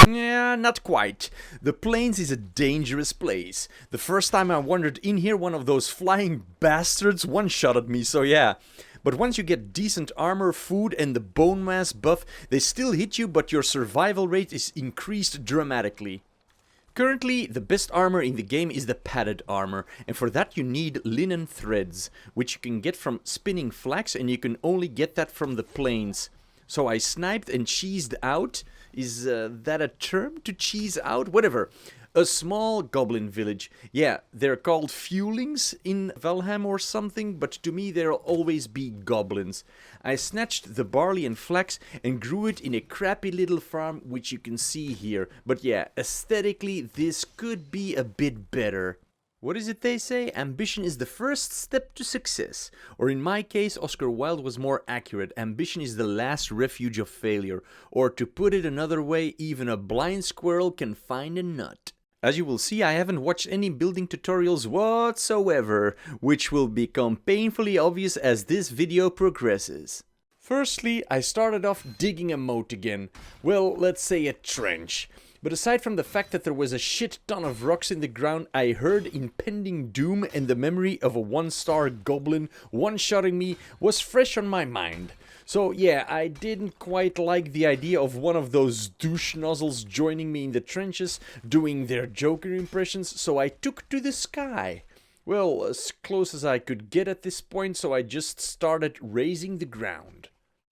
Yeah, not quite. The plains is a dangerous place. The first time I wandered in here, one of those flying bastards one-shotted me, so yeah. But once you get decent armor, food, and the bone mass buff, they still hit you, but your survival rate is increased dramatically. Currently, the best armor in the game is the padded armor, and for that you need linen threads, which you can get from spinning flax, and you can only get that from the plains. So I sniped and cheesed out. Is that a term, to cheese out? Whatever. A small goblin village. Yeah, they're called fuelings in Valheim or something, but to me there'll always be goblins. I snatched the barley and flax and grew it in a crappy little farm, which you can see here. But yeah, aesthetically this could be a bit better. What is it they say? Ambition is the first step to success. Or in my case, Oscar Wilde was more accurate. Ambition is the last refuge of failure. Or to put it another way, even a blind squirrel can find a nut. As you will see, I haven't watched any building tutorials whatsoever, which will become painfully obvious as this video progresses. Firstly, I started off digging a moat again. Well, let's say a trench. But aside from the fact that there was a shit ton of rocks in the ground, I heard impending doom, and the memory of a one-star goblin one-shotting me was fresh on my mind. So yeah, I didn't quite like the idea of one of those douche nozzles joining me in the trenches, doing their Joker impressions, so I took to the sky. Well, as close as I could get at this point, so I just started raising the ground.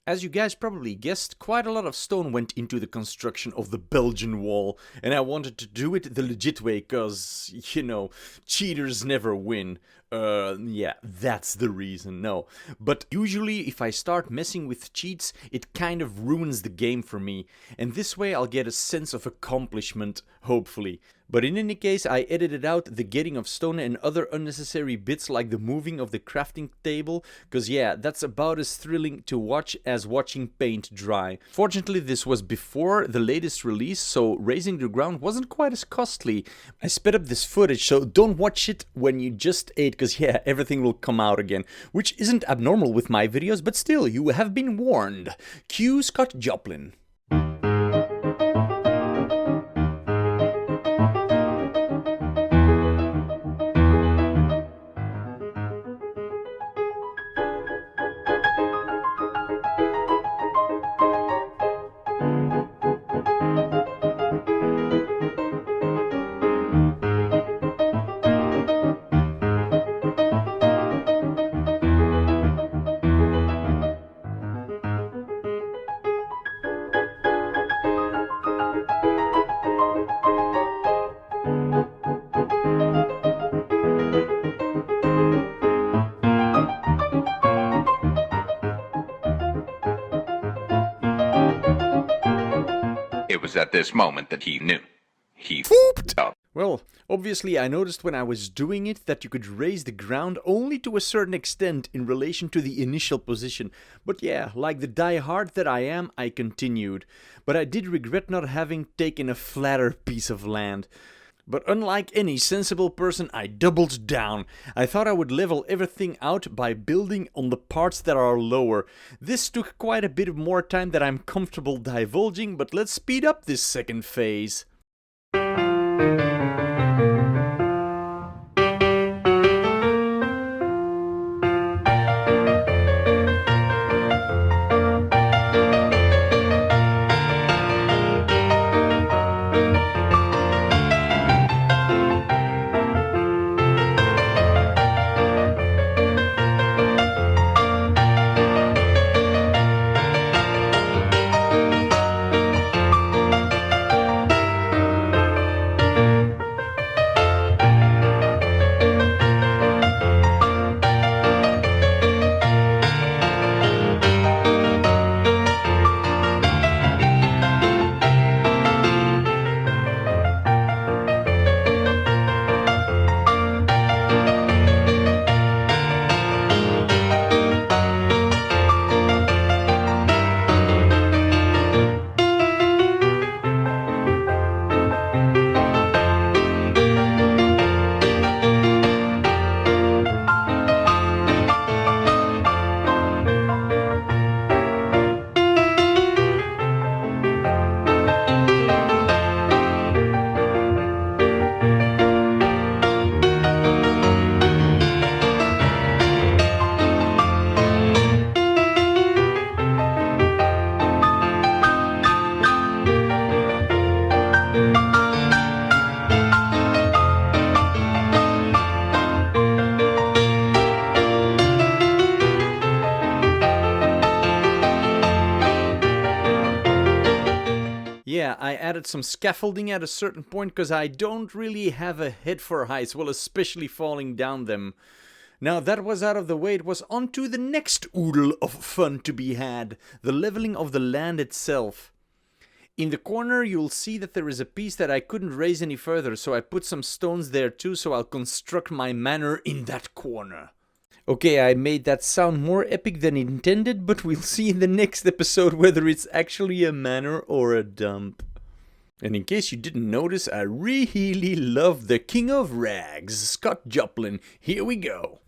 As you guys probably guessed, quite a lot of stone went into the construction of the Belgian wall, and I wanted to do it the legit way, cause, you know, cheaters never win. Yeah, that's the reason, no. But usually if I start messing with cheats, it kind of ruins the game for me, and this way I'll get a sense of accomplishment, hopefully. But in any case, I edited out the getting of stone and other unnecessary bits like the moving of the crafting table, cause yeah, that's about as thrilling to watch as watching paint dry. Fortunately, this was before the latest release, so raising the ground wasn't quite as costly. I sped up this footage, so don't watch it when you just ate, cause yeah, everything will come out again, which isn't abnormal with my videos, but still, you have been warned. Cue Scott Joplin. It was at this moment that he knew. He f***ed up. Well, obviously I noticed when I was doing it that you could raise the ground only to a certain extent in relation to the initial position. But yeah, like the die-hard that I am, I continued. But I did regret not having taken a flatter piece of land. But unlike any sensible person, I doubled down. I thought I would level everything out by building on the parts that are lower. This took quite a bit more time than I'm comfortable divulging, but let's speed up this second phase. yeah, I added some scaffolding at a certain point because I don't really have a head for heights, well, especially falling down them. Now that was out of the way, it was on to the next oodle of fun to be had, the leveling of the land itself. In the corner you'll see that there is a piece that I couldn't raise any further, so I put some stones there too, so I'll construct my manor in that corner. Okay, I made that sound more epic than intended, but we'll see in the next episode whether it's actually a manor or a dump. And in case you didn't notice, I really love the King of Rags, Scott Joplin. Here we go.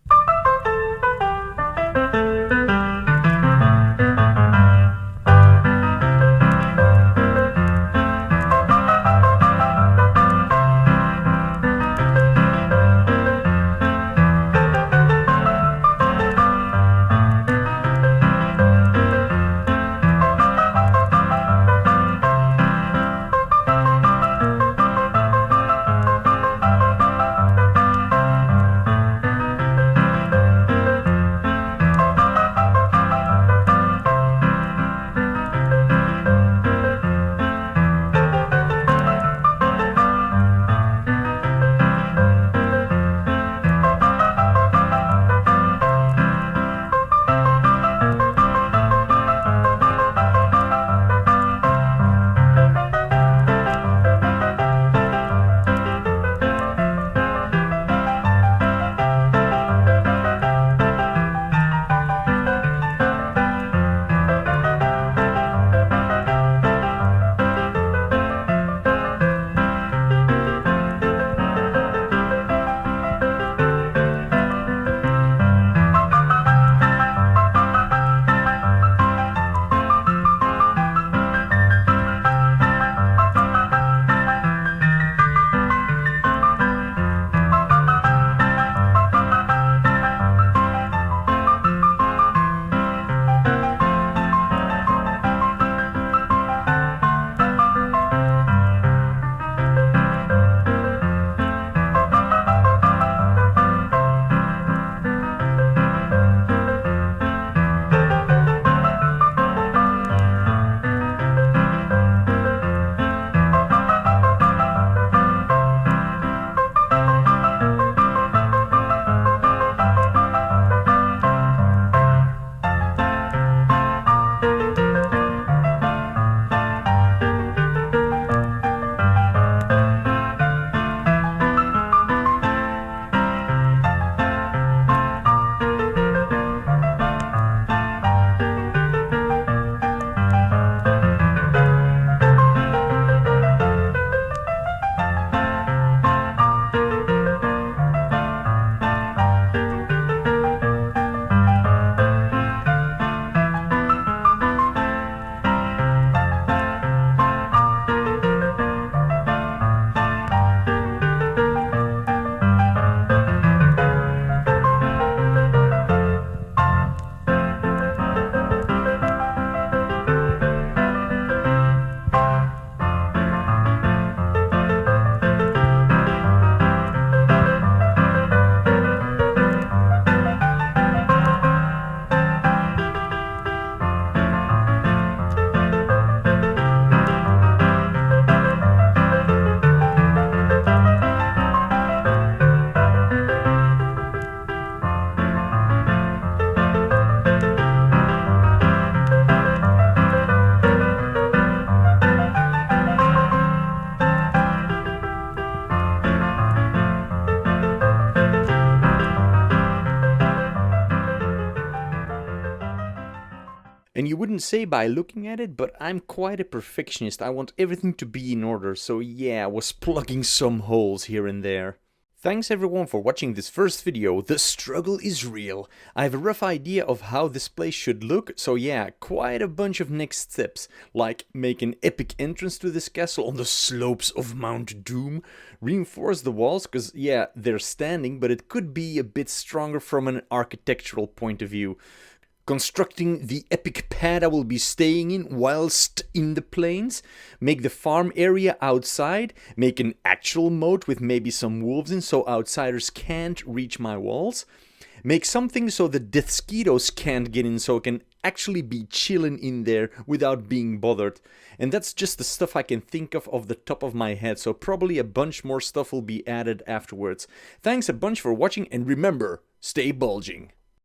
And you wouldn't say by looking at it, but I'm quite a perfectionist. I want everything to be in order, so yeah, I was plugging some holes here and there. Thanks everyone for watching this first video. The struggle is real. I have a rough idea of how this place should look, so yeah, quite a bunch of next steps, like make an epic entrance to this castle on the slopes of Mount Doom, reinforce the walls, cause yeah, they're standing, but it could be a bit stronger from an architectural point of view. Constructing the epic pad I will be staying in whilst in the plains, make the farm area outside, make an actual moat with maybe some wolves in so outsiders can't reach my walls, make something so the Deathsquitos can't get in so I can actually be chilling in there without being bothered. And that's just the stuff I can think of the top of my head, so probably a bunch more stuff will be added afterwards. Thanks a bunch for watching, and remember, stay bulging.